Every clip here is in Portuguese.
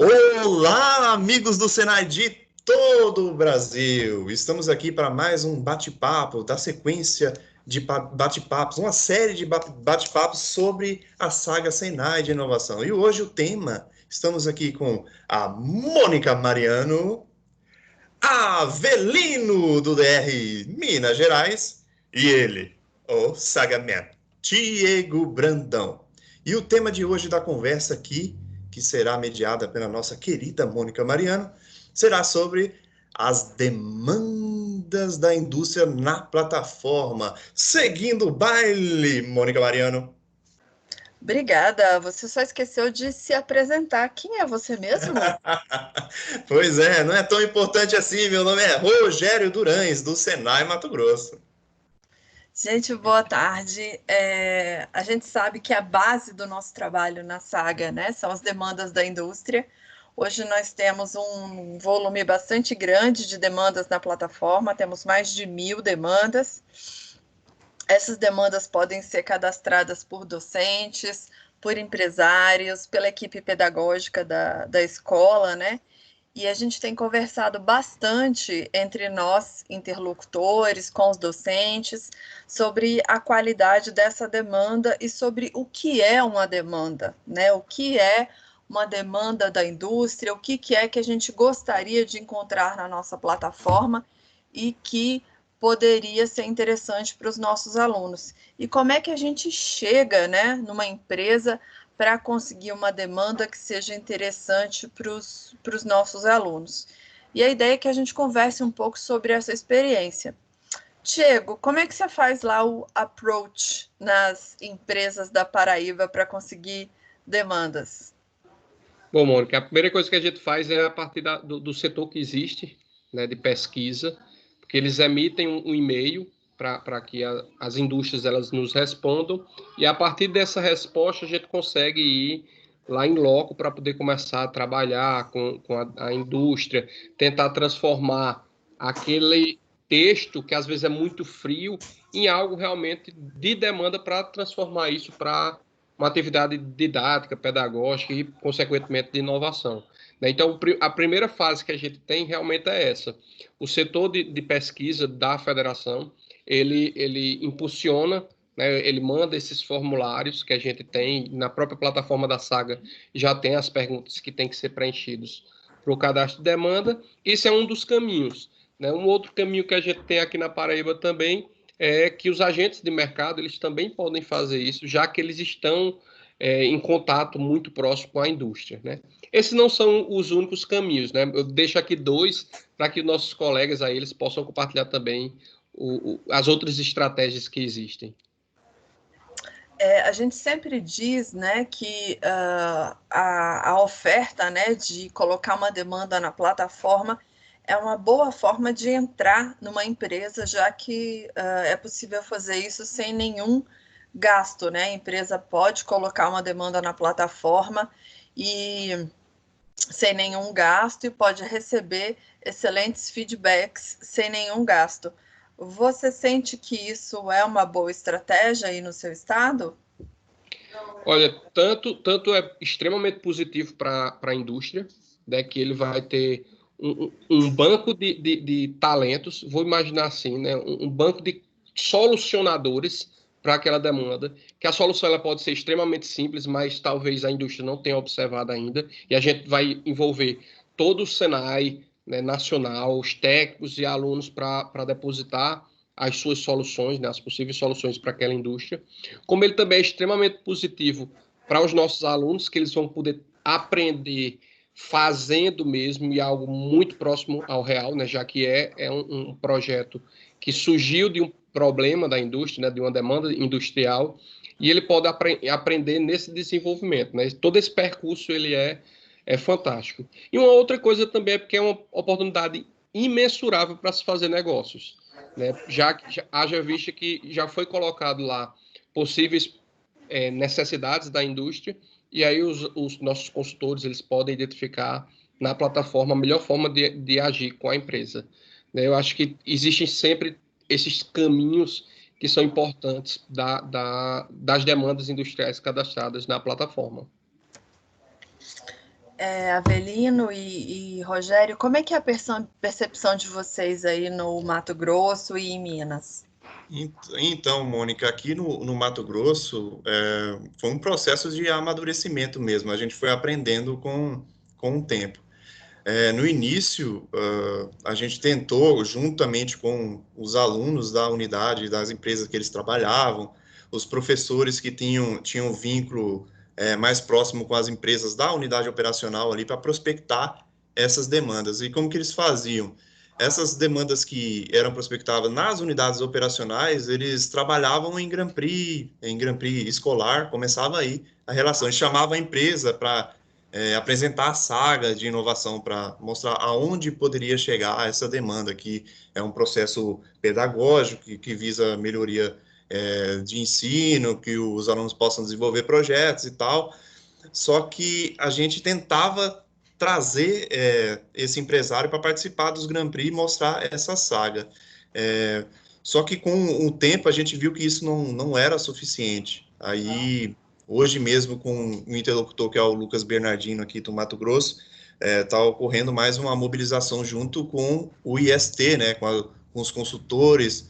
Olá, amigos do Senai de todo o Brasil! Estamos aqui para mais um bate-papo da sequência de bate-papos, uma série de bate-papos sobre a saga Senai de inovação. E hoje o tema, estamos aqui com a Mônica Mariano, a Avelino do DR Minas Gerais e ele, o Sagaman, Diego Brandão. E o tema de hoje da conversa aqui, que será mediada pela nossa querida Mônica Mariano, será sobre as demandas da indústria na plataforma. Seguindo o baile, Mônica Mariano. Obrigada. Você só esqueceu de se apresentar. Quem é você mesmo? Pois é, não é tão importante assim. Meu nome é Rogério Durães, do Senai Mato Grosso. Gente, boa tarde. A gente sabe que a base do nosso trabalho na Saga, né, são as demandas da indústria. Hoje nós temos um volume bastante grande de demandas na plataforma, temos mais de 1.000 demandas. Essas demandas podem ser cadastradas por docentes, por empresários, pela equipe pedagógica da escola, né? E a gente tem conversado bastante entre nós, interlocutores, com os docentes, sobre a qualidade dessa demanda e sobre o que é uma demanda, né? O que é uma demanda da indústria, o que é que a gente gostaria de encontrar na nossa plataforma e que poderia ser interessante para os nossos alunos. E como é que a gente chega, né, numa empresa para conseguir uma demanda que seja interessante para os nossos alunos. E a ideia é que a gente converse um pouco sobre essa experiência. Diego, como é que você faz lá o approach nas empresas da Paraíba para conseguir demandas? Bom, Mônica, a primeira coisa que a gente faz é a partir do setor que existe, né, de pesquisa, porque eles emitem um e-mail para que as indústrias elas nos respondam, e a partir dessa resposta a gente consegue ir lá em loco para poder começar a trabalhar com a indústria, tentar transformar aquele texto, que às vezes é muito frio, em algo realmente de demanda para transformar isso para uma atividade didática, pedagógica e, consequentemente, de inovação. Então, a primeira fase que a gente tem realmente é essa. O setor de pesquisa da federação, ele impulsiona, né, ele manda esses formulários que a gente tem, na própria plataforma da Saga já tem as perguntas que têm que ser preenchidas para o cadastro de demanda. Isso é um dos caminhos. Né? Um outro caminho que a gente tem aqui na Paraíba também é que os agentes de mercado eles também podem fazer isso, já que eles estão em contato muito próximo com a indústria. Né? Esses não são os únicos caminhos. Né? Eu deixo aqui dois para que nossos colegas aí, eles possam compartilhar também as outras estratégias que existem. A gente sempre diz, né, que a oferta, né, de colocar uma demanda na plataforma é uma boa forma de entrar numa empresa, já que é possível fazer isso sem nenhum gasto, né? A empresa pode colocar uma demanda na plataforma e sem nenhum gasto e pode receber excelentes feedbacks sem nenhum gasto. Você sente que isso é uma boa estratégia aí no seu estado? Olha, tanto é extremamente positivo para a indústria, né, que ele vai ter um banco de talentos, vou imaginar assim, né, um banco de solucionadores para aquela demanda, que a solução ela pode ser extremamente simples, mas talvez a indústria não tenha observado ainda, e a gente vai envolver todo o Senai, né, nacional, os técnicos e alunos para depositar as suas soluções, né, as possíveis soluções para aquela indústria, como ele também é extremamente positivo para os nossos alunos, que eles vão poder aprender fazendo mesmo e algo muito próximo ao real, né, já que é um projeto que surgiu de um problema da indústria, né, de uma demanda industrial, e ele pode aprender nesse desenvolvimento. Né? Todo esse percurso ele é fantástico. E uma outra coisa também é porque é uma oportunidade imensurável para se fazer negócios. Né? Já haja vista que já foi colocado lá possíveis necessidades da indústria, e aí os nossos consultores eles podem identificar na plataforma a melhor forma de agir com a empresa. Né? Eu acho que existem sempre esses caminhos que são importantes das demandas industriais cadastradas na plataforma. Avelino e Rogério, como é que é a percepção de vocês aí no Mato Grosso e em Minas? Então, Mônica, aqui no Mato Grosso, foi um processo de amadurecimento mesmo. A gente foi aprendendo com o tempo. No início, a gente tentou, juntamente com os alunos da unidade, das empresas que eles trabalhavam, os professores que tinham vínculo mais próximo com as empresas da unidade operacional ali, para prospectar essas demandas. E como que eles faziam? Essas demandas que eram prospectadas nas unidades operacionais, eles trabalhavam em Grand Prix escolar, começava aí a relação. Eles chamavam a empresa para apresentar a saga de inovação para mostrar aonde poderia chegar essa demanda, que é um processo pedagógico que visa melhoria de ensino, que os alunos possam desenvolver projetos e tal. Só que a gente tentava trazer esse empresário para participar dos Grand Prix e mostrar essa saga. Só que com o tempo a gente viu que isso não era suficiente. Aí, hoje mesmo, com o interlocutor que é o Lucas Bernardino aqui do Mato Grosso, está ocorrendo mais uma mobilização junto com o IST, né, com os consultores.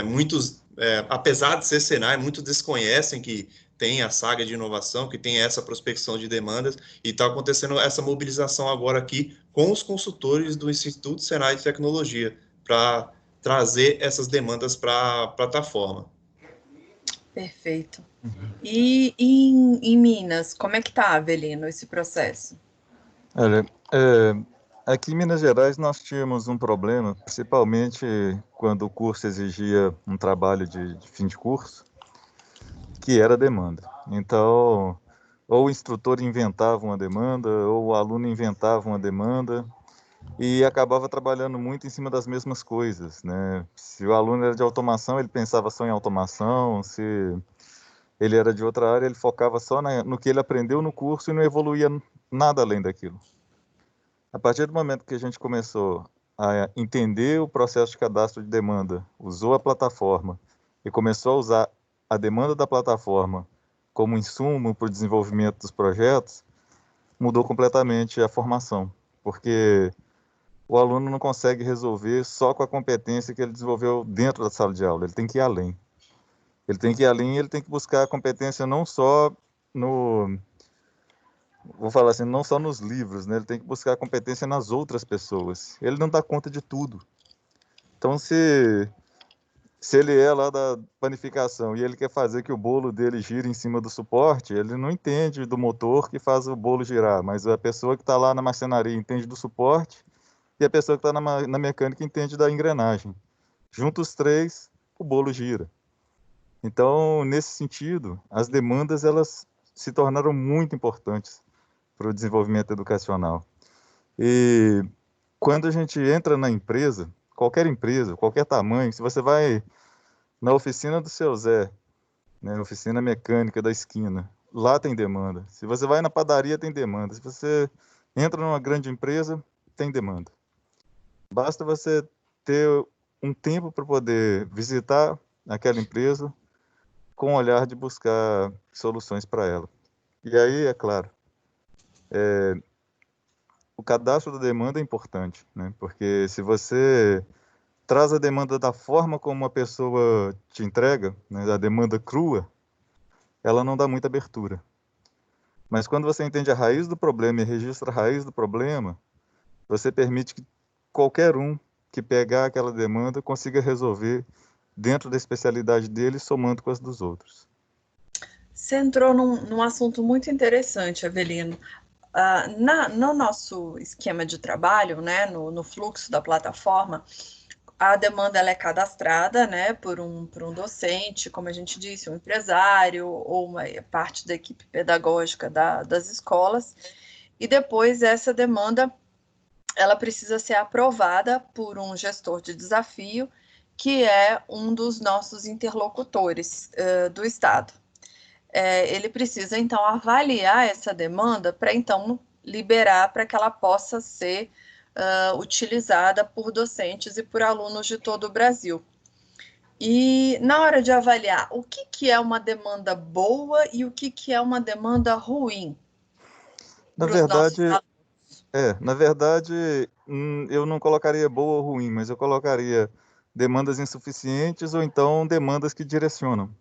Muitos, apesar de ser Senai, muitos desconhecem que tem a saga de inovação, que tem essa prospecção de demandas, e está acontecendo essa mobilização agora aqui com os consultores do Instituto Senai de Tecnologia, para trazer essas demandas para a plataforma. Perfeito. E em Minas, como é que está, Avelino, esse processo? Olha, aqui em Minas Gerais nós tínhamos um problema, principalmente quando o curso exigia um trabalho de fim de curso, que era a demanda. Então, ou o instrutor inventava uma demanda, ou o aluno inventava uma demanda, e acabava trabalhando muito em cima das mesmas coisas, né? Se o aluno era de automação, ele pensava só em automação, se ele era de outra área, ele focava só no que ele aprendeu no curso e não evoluía nada além daquilo. A partir do momento que a gente começou a entender o processo de cadastro de demanda, usou a plataforma e começou a usar a demanda da plataforma como insumo para o desenvolvimento dos projetos, mudou completamente a formação, porque o aluno não consegue resolver só com a competência que ele desenvolveu dentro da sala de aula, ele tem que ir além. Ele tem que ir além e ele tem que buscar a competência não só vou falar assim, não só nos livros, né? Ele tem que buscar a competência nas outras pessoas. Ele não dá conta de tudo. Então, se ele é lá da panificação e ele quer fazer que o bolo dele gire em cima do suporte, ele não entende do motor que faz o bolo girar, mas a pessoa que está lá na marcenaria entende do suporte e a pessoa que está na mecânica entende da engrenagem. Juntos os três, o bolo gira. Então, nesse sentido, as demandas elas se tornaram muito importantes para o desenvolvimento educacional. E quando a gente entra na empresa, qualquer tamanho, se você vai na oficina do seu Zé, né, oficina mecânica da esquina, lá tem demanda. Se você vai na padaria, tem demanda. Se você entra numa grande empresa, tem demanda. Basta você ter um tempo para poder visitar aquela empresa com o olhar de buscar soluções para ela. E aí, é claro, o cadastro da demanda é importante, né? Porque se você traz a demanda da forma como a pessoa te entrega, né, a demanda crua, ela não dá muita abertura. Mas quando você entende a raiz do problema e registra a raiz do problema, você permite que qualquer um que pegar aquela demanda consiga resolver dentro da especialidade dele, somando com as dos outros. Você entrou num assunto muito interessante, Avelino. No nosso esquema de trabalho, né, no fluxo da plataforma, a demanda ela é cadastrada, né, por um docente, como a gente disse, um empresário ou uma parte da equipe pedagógica das escolas, e depois essa demanda ela precisa ser aprovada por um gestor de desafio, que é um dos nossos interlocutores do Estado. Ele precisa, então, avaliar essa demanda para, então, liberar para que ela possa ser utilizada por docentes e por alunos de todo o Brasil. E, na hora de avaliar o que é uma demanda boa e o que é uma demanda ruim? Na para os nossos verdade, eu não colocaria boa ou ruim, mas eu colocaria demandas insuficientes ou então demandas que direcionam.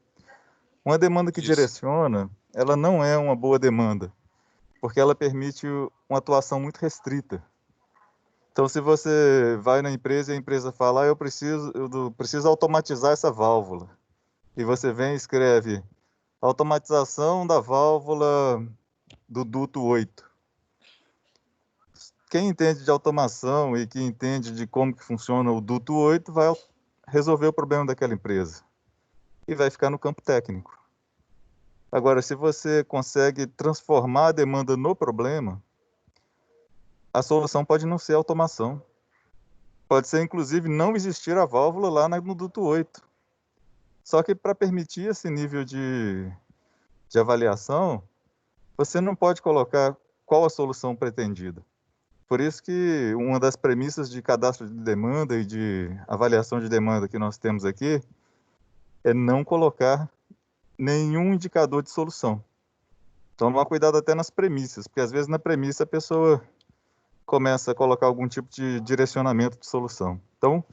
Uma demanda que Isso. direciona, ela não é uma boa demanda, porque ela permite uma atuação muito restrita. Então, se você vai na empresa e a empresa fala, eu preciso automatizar essa válvula, e você vem e escreve automatização da válvula do duto 8. Quem entende de automação e que entende de como que funciona o duto 8 vai resolver o problema daquela empresa e vai ficar no campo técnico. Agora, se você consegue transformar a demanda no problema, a solução pode não ser automação. Pode ser, inclusive, não existir a válvula lá no duto 8. Só que para permitir esse nível de avaliação, você não pode colocar qual a solução pretendida. Por isso que uma das premissas de cadastro de demanda e de avaliação de demanda que nós temos aqui é não colocar nenhum indicador de solução. Então, tomar cuidado até nas premissas, porque às vezes na premissa a pessoa começa a colocar algum tipo de direcionamento de solução. Então,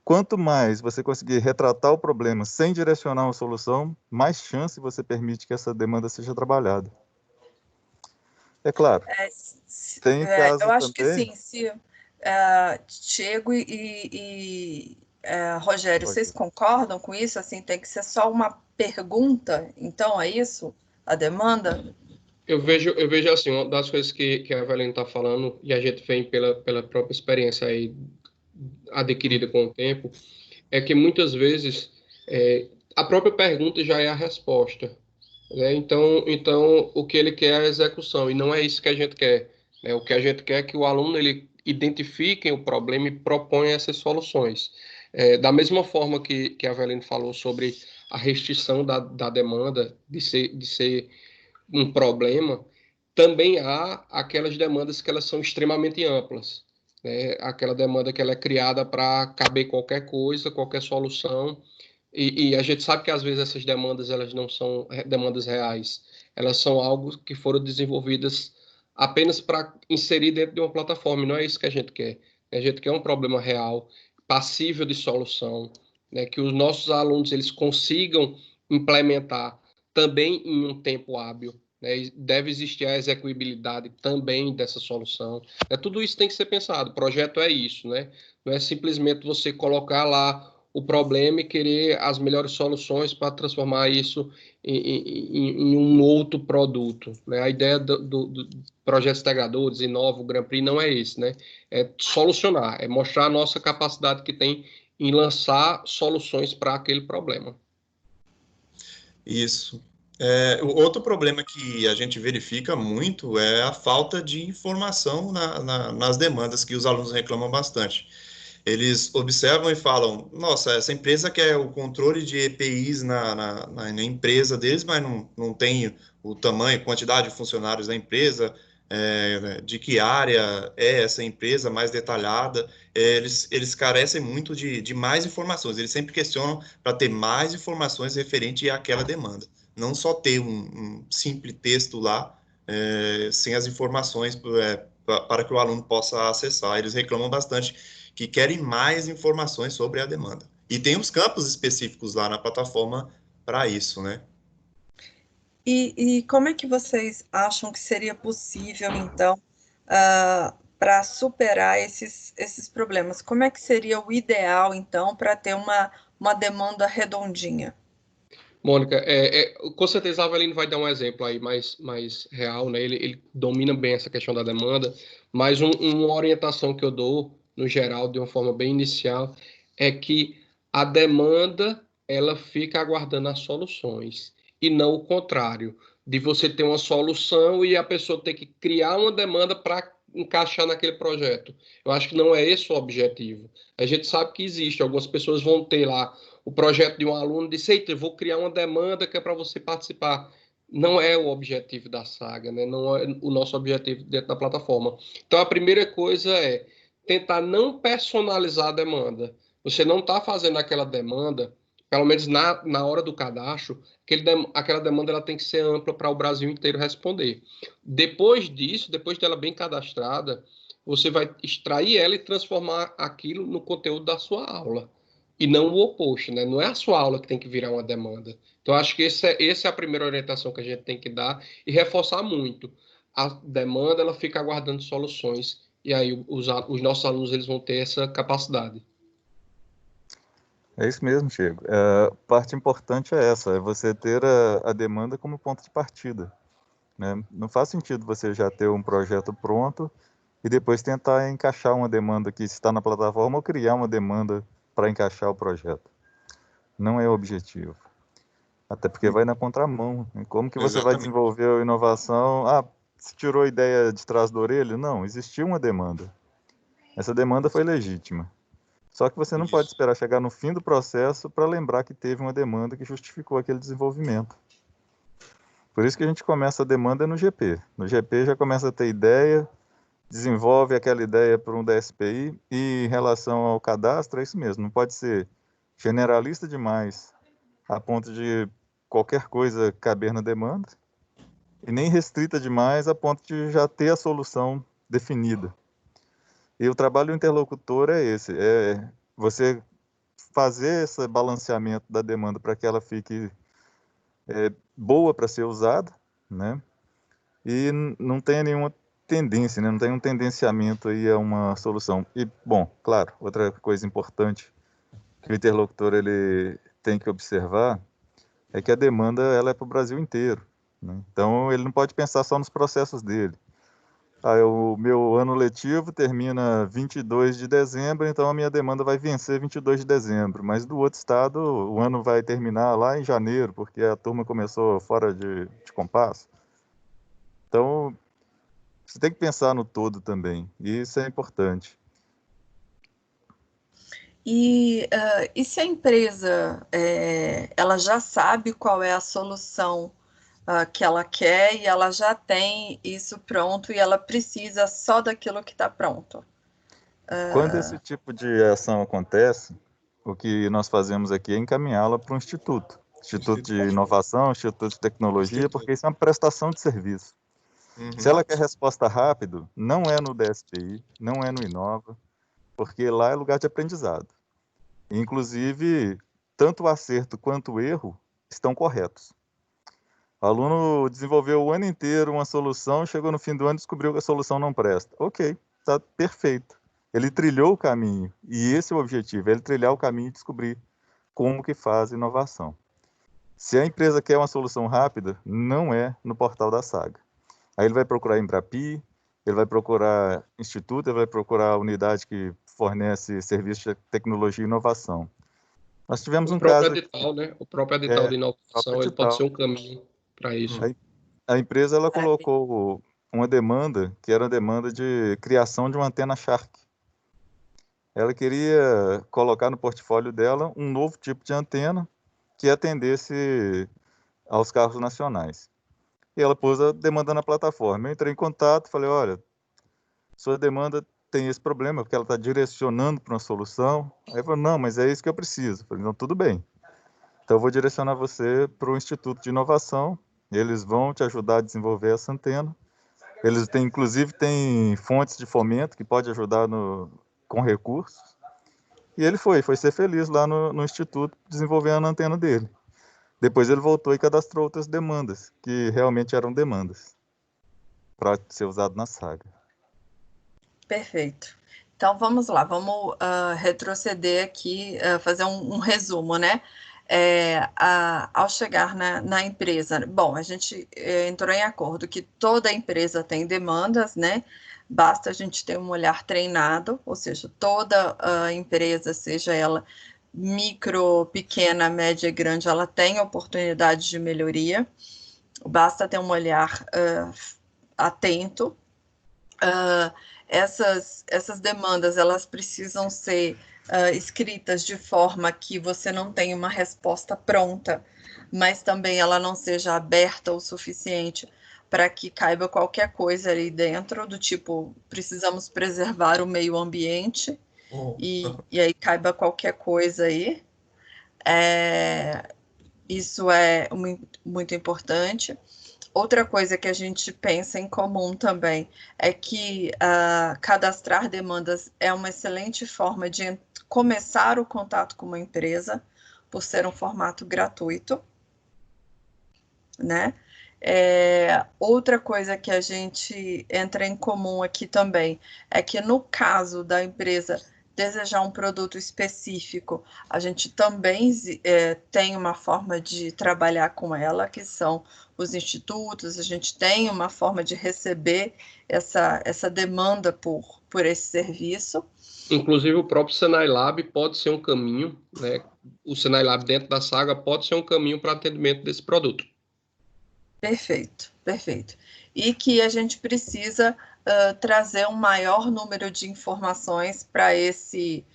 quanto mais você conseguir retratar o problema sem direcionar uma solução, mais chance você permite que essa demanda seja trabalhada. É claro, tem eu casos acho que também... sim, se Diego Rogério, vocês concordam com isso? Assim, tem que ser só uma pergunta, então é isso? A demanda? Eu vejo assim, uma das coisas que a Evelyn está falando, e a gente vem pela própria experiência aí adquirida com o tempo, é que muitas vezes a própria pergunta já é a resposta. Né? Então, o que ele quer é a execução, e não é isso que a gente quer. Né? O que a gente quer é que o aluno ele identifique o problema e proponha essas soluções. Da mesma forma que a Evelyn falou sobre a restrição da demanda de ser um problema, também há aquelas demandas que elas são extremamente amplas. Né? Aquela demanda que ela é criada para caber qualquer coisa, qualquer solução, e a gente sabe que às vezes essas demandas elas não são demandas reais, elas são algo que foram desenvolvidas apenas para inserir dentro de uma plataforma, e não é isso que a gente quer. A gente quer um problema real, passível de solução, né? Que os nossos alunos eles consigam implementar também em um tempo hábil. Né? Deve existir a execuibilidade também dessa solução. Tudo isso tem que ser pensado. O projeto é isso, né? Não é simplesmente você colocar lá o problema e querer as melhores soluções para transformar isso em um outro produto. Né? A ideia do projetos integradores, Inova, o Grand Prix, não é esse, né? É solucionar, é mostrar a nossa capacidade que tem em lançar soluções para aquele problema. Isso. O outro problema que a gente verifica muito é a falta de informação nas demandas, que os alunos reclamam bastante. Eles observam e falam, nossa, essa empresa quer o controle de EPIs na empresa deles, mas não tem o tamanho, quantidade de funcionários da empresa, de que área é essa empresa mais detalhada. Eles carecem muito de mais informações, eles sempre questionam para ter mais informações referente àquela demanda. Não só ter um simples texto lá, sem as informações para que o aluno possa acessar. Eles reclamam bastante que querem mais informações sobre a demanda. E tem os campos específicos lá na plataforma para isso, né? E como é que vocês acham que seria possível, então, para superar esses problemas? Como é que seria o ideal, então, para ter uma demanda redondinha? Mônica, com certeza a Avelino vai dar um exemplo aí mais real, né? Ele domina bem essa questão da demanda, mas uma orientação que eu dou, no geral, de uma forma bem inicial, é que a demanda ela fica aguardando as soluções, e não o contrário, de você ter uma solução e a pessoa ter que criar uma demanda para encaixar naquele projeto. Eu acho que não é esse o objetivo. A gente sabe que existe, algumas pessoas vão ter lá o projeto de um aluno, disse, eita, eu vou criar uma demanda que é para você participar. Não é o objetivo da saga, né? Não é o nosso objetivo dentro da plataforma. Então, a primeira coisa é tentar não personalizar a demanda. Você não está fazendo aquela demanda pelo menos na hora do cadastro, aquela demanda ela tem que ser ampla para o Brasil inteiro responder. Depois disso, depois dela bem cadastrada, você vai extrair ela e transformar aquilo no conteúdo da sua aula. E não o oposto, né? Não é a sua aula que tem que virar uma demanda. Então, acho que essa é a primeira orientação que a gente tem que dar e reforçar muito. A demanda, ela fica aguardando soluções. E aí, os nossos alunos eles vão ter essa capacidade. É isso mesmo, Chico. Parte importante é essa, é você ter a demanda como ponto de partida, né? Não faz sentido você já ter um projeto pronto e depois tentar encaixar uma demanda que está na plataforma ou criar uma demanda para encaixar o projeto. Não é o objetivo. Até porque vai na contramão. Como que você vai Exatamente. desenvolver a inovação? Se tirou a ideia de trás da orelha? Não, existiu uma demanda. Essa demanda foi legítima. Só que você não pode Isso. esperar chegar no fim do processo para lembrar que teve uma demanda que justificou aquele desenvolvimento. Por isso que a gente começa a demanda no GP. No GP já começa a ter ideia, desenvolve aquela ideia para um DSPI e em relação ao cadastro é isso mesmo. Não pode ser generalista demais a ponto de qualquer coisa caber na demanda e nem restrita demais a ponto de já ter a solução definida. E o trabalho do interlocutor é esse, é você fazer esse balanceamento da demanda para que ela fique boa para ser usada, né? E não tenha nenhuma tendência, né? Não tenha um tendenciamento aí a uma solução. E, bom, claro, outra coisa importante que o interlocutor ele tem que observar é que a demanda ela é para o Brasil inteiro, né? Então, ele não pode pensar só nos processos dele. O meu ano letivo termina 22 de dezembro, então a minha demanda vai vencer 22 de dezembro. Mas do outro estado, o ano vai terminar lá em janeiro, porque a turma começou fora de compasso. Então, você tem que pensar no todo também, e isso é importante. E se a empresa ela já sabe qual é a solução que ela quer e ela já tem isso pronto e ela precisa só daquilo que está pronto? Quando esse tipo de ação acontece, o que nós fazemos aqui é encaminhá-la para um instituto. Instituto de Inovação, Instituto de Tecnologia, porque isso é uma prestação de serviço. Se ela quer resposta rápido, não é no DSPI, não é no Inova, porque lá é lugar de aprendizado. Inclusive, tanto o acerto quanto o erro estão corretos. O aluno desenvolveu o ano inteiro uma solução, chegou no fim do ano e descobriu que a solução não presta. Ok, está perfeito. Ele trilhou o caminho, e esse é o objetivo, é ele trilhar o caminho e descobrir como que faz inovação. Se a empresa quer uma solução rápida, não é no portal da Saga. Aí ele vai procurar Embrapi, ele vai procurar instituto, ele vai procurar a unidade que fornece serviço de tecnologia e inovação. Nós tivemos um caso Edital, né? O próprio edital de inovação ele pode ser um caminho para isso. A empresa ela colocou uma demanda que era a demanda de criação de uma antena Shark. Ela queria colocar no portfólio dela um novo tipo de antena que atendesse aos carros nacionais. E ela pôs a demanda na plataforma. Eu entrei em contato, falei, olha, sua demanda tem esse problema, porque ela está direcionando para uma solução. Aí falou, não, mas é isso que eu preciso. Eu falei, não, tudo bem. Então eu vou direcionar você para o Instituto de Inovação, eles vão te ajudar a desenvolver essa antena. Eles têm, inclusive, tem fontes de fomento que pode ajudar com recursos. E ele foi ser feliz lá no Instituto, desenvolvendo a antena dele. Depois ele voltou e cadastrou outras demandas, que realmente eram demandas, para ser usado na Saga. Perfeito. Então vamos lá, vamos retroceder aqui, fazer um resumo, né? Ao chegar na empresa, bom, a gente entrou em acordo que toda empresa tem demandas, né? Basta a gente ter um olhar treinado, ou seja, toda empresa, seja ela micro, pequena, média, grande, ela tem oportunidade de melhoria, basta ter um olhar atento. Essas demandas elas precisam ser escritas de forma que você não tenha uma resposta pronta, mas também ela não seja aberta o suficiente para que caiba qualquer coisa ali dentro, do tipo, precisamos preservar o meio ambiente, e aí caiba qualquer coisa aí. Isso é muito importante. Outra coisa que a gente pensa em comum também é que cadastrar demandas é uma excelente forma de começar o contato com uma empresa, por ser um formato gratuito, né? Outra coisa que a gente entra em comum aqui também é que no caso da empresa desejar um produto específico, a gente também tem uma forma de trabalhar com ela, que são os institutos, a gente tem uma forma de receber essa demanda por esse serviço. Inclusive, o próprio Senai Lab pode ser um caminho, né? O Senai Lab dentro da Saga pode ser um caminho para atendimento desse produto. Perfeito, perfeito. E que a gente precisa trazer um maior número de informações para essa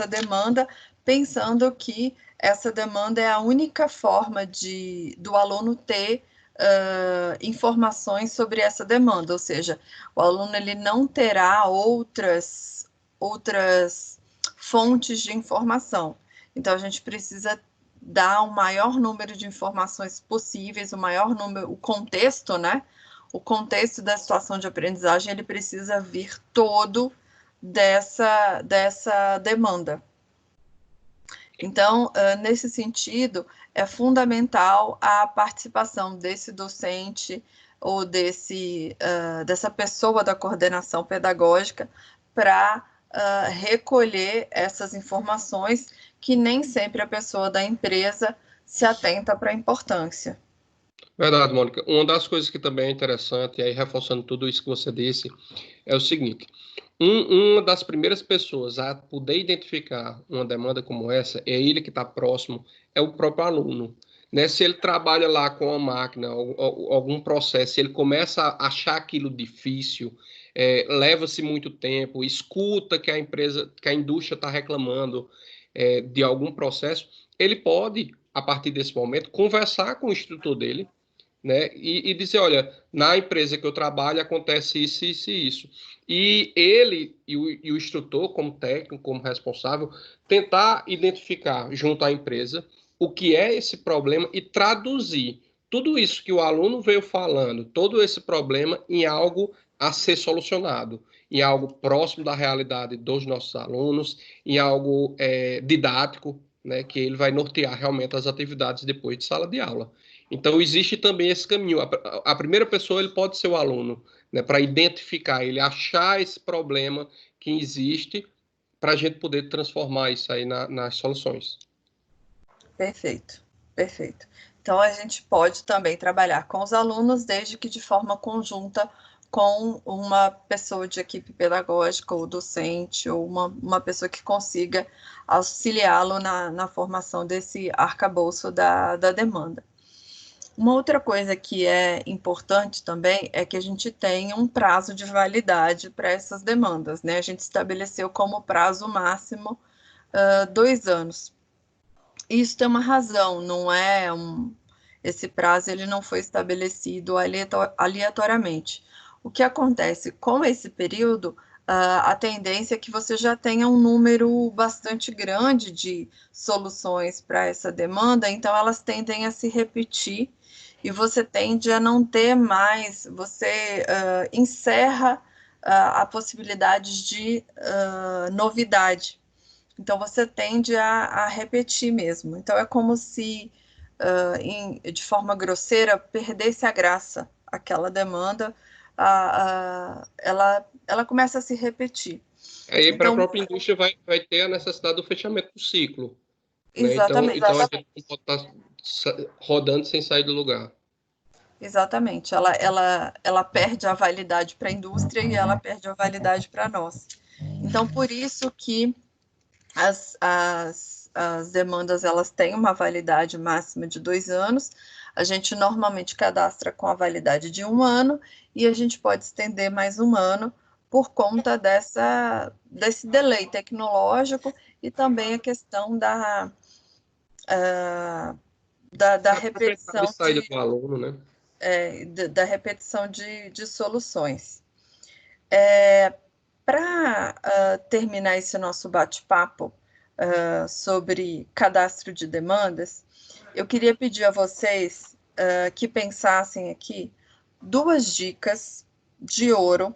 demanda, pensando que essa demanda é a única forma do aluno ter informações sobre essa demanda, ou seja, o aluno ele não terá outras fontes de informação. Então, a gente precisa dar o maior número de informações possíveis, o contexto, né? O contexto da situação de aprendizagem, ele precisa vir todo dessa demanda. Então, nesse sentido, é fundamental a participação desse docente ou dessa pessoa da coordenação pedagógica para recolher essas informações que nem sempre a pessoa da empresa se atenta para a importância. Verdade, Mônica. Uma das coisas que também é interessante, e aí reforçando tudo isso que você disse, é o seguinte: uma das primeiras pessoas a poder identificar uma demanda como essa, é ele que está próximo, é o próprio aluno. Né? Se ele trabalha lá com a máquina, algum processo, ele começa a achar aquilo difícil, leva-se muito tempo, escuta que a indústria está reclamando de algum processo, ele pode, a partir desse momento, conversar com o instrutor dele, né? E dizer, olha, na empresa que eu trabalho acontece isso, isso e isso. E ele e o instrutor, como técnico, como responsável, tentar identificar junto à empresa o que é esse problema e traduzir tudo isso que o aluno veio falando, todo esse problema, em algo a ser solucionado, em algo próximo da realidade dos nossos alunos, em algo didático, né, que ele vai nortear realmente as atividades depois de sala de aula. Então, existe também esse caminho. A primeira pessoa ele pode ser o aluno, né, para identificar, ele achar esse problema que existe, para a gente poder transformar isso aí nas soluções. Perfeito, perfeito. Então, a gente pode também trabalhar com os alunos, desde que de forma conjunta com uma pessoa de equipe pedagógica, ou docente, ou uma pessoa que consiga auxiliá-lo na formação desse arcabouço da demanda. Uma outra coisa que é importante também é que a gente tenha um prazo de validade para essas demandas, né? A gente estabeleceu como prazo máximo 2 anos. Isso tem uma razão, não é esse prazo ele não foi estabelecido aleatoriamente. O que acontece com esse período, a tendência é que você já tenha um número bastante grande de soluções para essa demanda, então elas tendem a se repetir e você tende a não ter mais, você encerra a possibilidade de novidade. Então, você tende a repetir mesmo. Então, é como se, de forma grosseira, perdesse a graça aquela demanda, ela começa a se repetir. Aí, Então, para a própria indústria, vai ter a necessidade do fechamento do ciclo. Né? Exatamente. Então, a gente não pode estar rodando sem sair do lugar. Exatamente. Ela perde a validade para a indústria e ela perde a validade para nós. Então, por isso que as demandas elas têm uma validade máxima de 2 anos. A gente normalmente cadastra com a validade de 1 ano e a gente pode estender mais 1 ano por conta desse delay tecnológico e também a questão da repetição de saída do aluno, né? Da repetição de soluções. Para terminar esse nosso bate-papo sobre cadastro de demandas, eu queria pedir a vocês que pensassem aqui 2 dicas de ouro,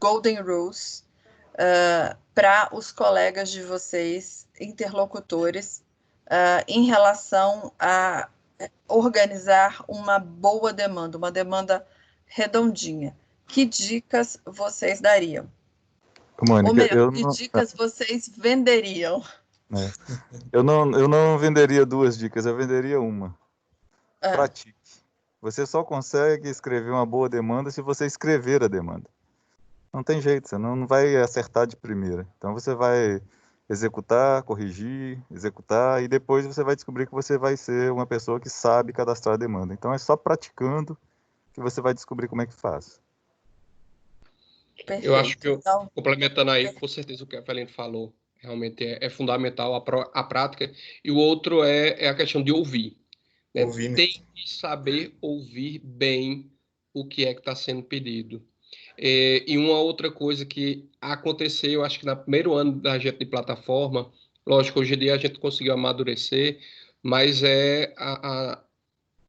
Golden Rules, para os colegas de vocês, interlocutores, em relação a organizar uma boa demanda, uma demanda redondinha. Que dicas vocês dariam? Mônica, Ou melhor, que dicas vocês venderiam? Eu não venderia 2 dicas, eu venderia uma. Pratique. Você só consegue escrever uma boa demanda se você escrever a demanda. Não tem jeito, você não vai acertar de primeira. Então você vai executar, corrigir, executar, e depois você vai descobrir que você vai ser uma pessoa que sabe cadastrar a demanda. Então é só praticando que você vai descobrir como é que faz. Perfeito. Eu acho que, complementando aí, com certeza o que a Evelyn falou, realmente é fundamental a prática. E o outro é a questão de ouvir. Né? Tem que saber ouvir bem o que é que está sendo pedido. E uma outra coisa que aconteceu, acho que no primeiro ano da gente de plataforma, lógico, hoje em dia a gente conseguiu amadurecer, mas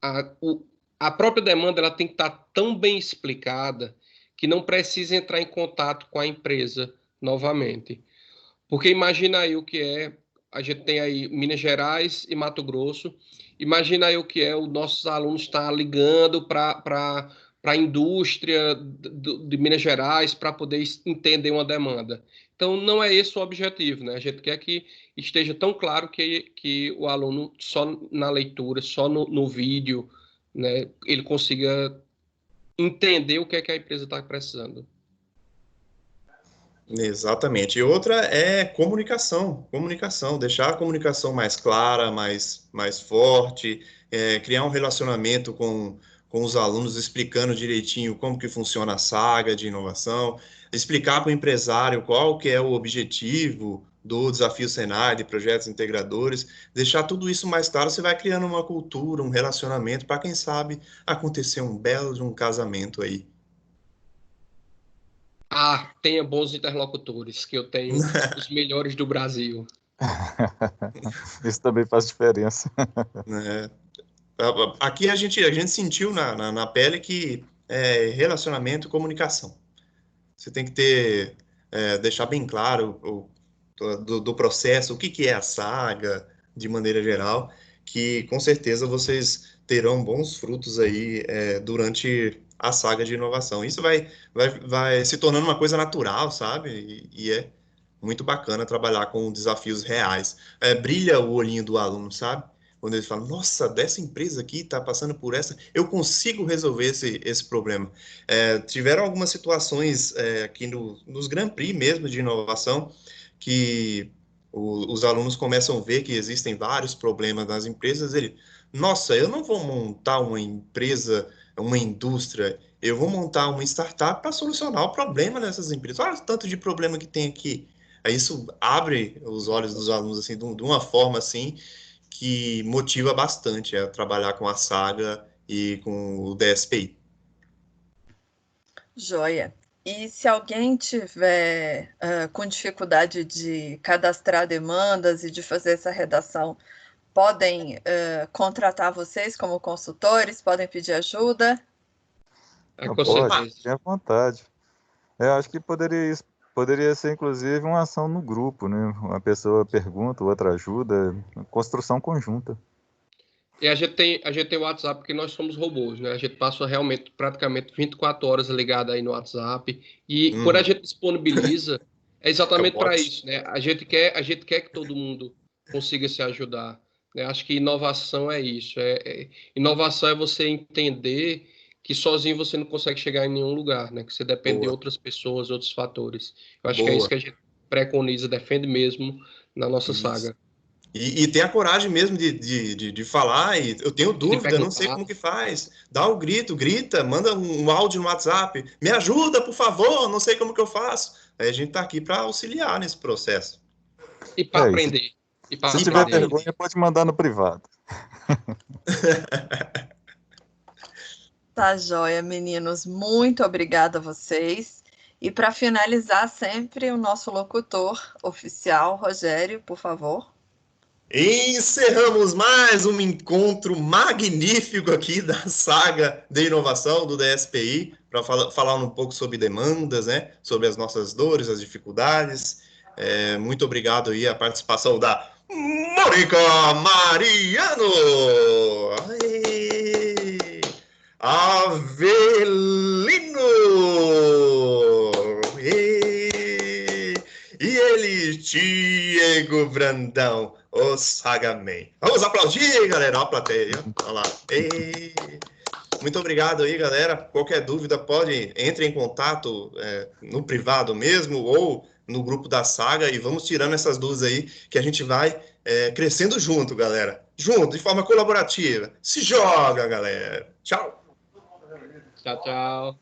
a própria demanda ela tem que estar tão bem explicada que não precisa entrar em contato com a empresa novamente. Porque imagina aí o que é, a gente tem aí Minas Gerais e Mato Grosso, imagina aí o que é os nossos alunos estar ligando para a indústria de Minas Gerais para poder entender uma demanda. Então, não é esse o objetivo, né? A gente quer que esteja tão claro que o aluno, só na leitura, só no vídeo, né, ele consiga entender o que é que a empresa está precisando. Exatamente. E outra é comunicação, deixar a comunicação mais clara, mais forte, criar um relacionamento com os alunos, explicando direitinho como que funciona a saga de inovação, explicar para o empresário qual que é o objetivo do Desafio Senai, de projetos integradores, deixar tudo isso mais claro, você vai criando uma cultura, um relacionamento, para quem sabe acontecer um belo de um casamento aí. Tenha bons interlocutores, que eu tenho os melhores do Brasil. Isso também faz diferença. Aqui a gente sentiu na pele que relacionamento e comunicação. Você tem que deixar bem claro do processo, o que é a saga, de maneira geral, que com certeza vocês terão bons frutos aí durante a saga de inovação. Isso vai se tornando uma coisa natural, sabe? E é muito bacana trabalhar com desafios reais. Brilha o olhinho do aluno, sabe? Quando eles falam, nossa, dessa empresa aqui está passando por essa, eu consigo resolver esse problema. Tiveram algumas situações aqui nos Grand Prix mesmo de inovação, que os alunos começam a ver que existem vários problemas nas empresas. Nossa, eu não vou montar uma empresa, uma indústria, eu vou montar uma startup para solucionar o problema dessas empresas. Olha o tanto de problema que tem aqui. Aí isso abre os olhos dos alunos assim, de uma forma assim, que motiva bastante a trabalhar com a saga e com o DSPI. Joia. E se alguém tiver com dificuldade de cadastrar demandas e de fazer essa redação, podem contratar vocês como consultores? Podem pedir ajuda? Pode, tenha vontade. Eu acho que poderia ser, inclusive, uma ação no grupo, né? Uma pessoa pergunta, outra ajuda, construção conjunta. E a gente tem o WhatsApp porque nós somos robôs, né? A gente passa realmente praticamente 24 horas ligado aí no WhatsApp. E quando a gente disponibiliza, é exatamente para isso, né? A gente quer que todo mundo consiga se ajudar. Né? Acho que inovação é isso. Inovação é você entender que sozinho você não consegue chegar em nenhum lugar, né? Que você depende de outras pessoas, outros fatores. Eu acho que é isso que a gente preconiza, defende mesmo na nossa saga. E tem a coragem mesmo de falar, e eu tenho dúvida, não sei como que faz. Dá o grita, manda um áudio no WhatsApp, me ajuda, por favor, não sei como que eu faço. Aí a gente tá aqui para auxiliar nesse processo. E para aprender. Se tiver vergonha, pode mandar no privado. Tá joia, meninos. Muito obrigada a vocês. E para finalizar, sempre o nosso locutor oficial, Rogério, por favor. Encerramos mais um encontro magnífico aqui da saga de inovação do DSPI, para falar um pouco sobre demandas, né? Sobre as nossas dores, as dificuldades. Muito obrigado aí a participação da Mônica Mariano! Aê! Avelino! E ele, Diego Brandão, o Saga Man. Vamos aplaudir, galera. Olha a plateia. Olha lá. Ei. Muito obrigado aí, galera. Qualquer dúvida, entre em contato no privado mesmo ou no grupo da Saga e vamos tirando essas dúvidas aí que a gente vai crescendo junto, galera. Junto, de forma colaborativa. Se joga, galera. Tchau. Tchau, tchau.